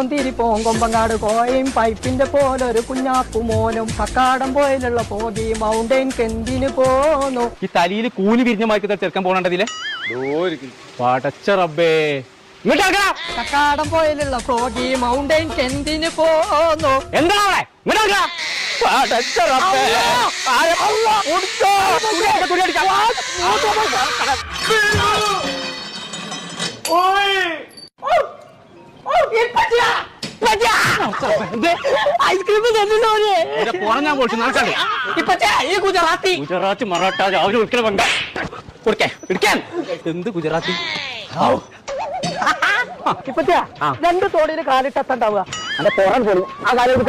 തിരിപ്പോൻ കൊമ്പങ്ങാട് കോയും പൈപ്പിന്റെ പോലൊരു കുഞ്ഞാപ്പു മോനും കക്കാടം പോയിലുള്ള പോതി മൗണ്ടൈൻ കെന്തിന് പോന്നു. ഈ തലയിൽ കൂലി വിരിഞ്ഞ മാറ്റി ചെറുക്കാൻ പോകണ്ടതില്ലേ പടച്ച റബ്ബേ. കക്കാടം പോയിലുള്ള പോതി മൗണ്ടൈൻ കെന്തിന് പോന്നു. എന്താ ഐസ്ക്രീം ഞാൻ പൊളിച്ചു നടക്കണ്ടേ ഗുജറാത്തി ഗുജറാത്തി മറാഠ രാവിലെ ഒരിക്കലും വേണ്ട പിടിക്കാൻ എന്ത് ഗുജറാത്തി ഇപ്പച്ചാ രണ്ട് തോടിയിൽ കാലിട്ടെത്തണ്ടാവുക അന്റെ പോറാൻ പോലും ആ കാലം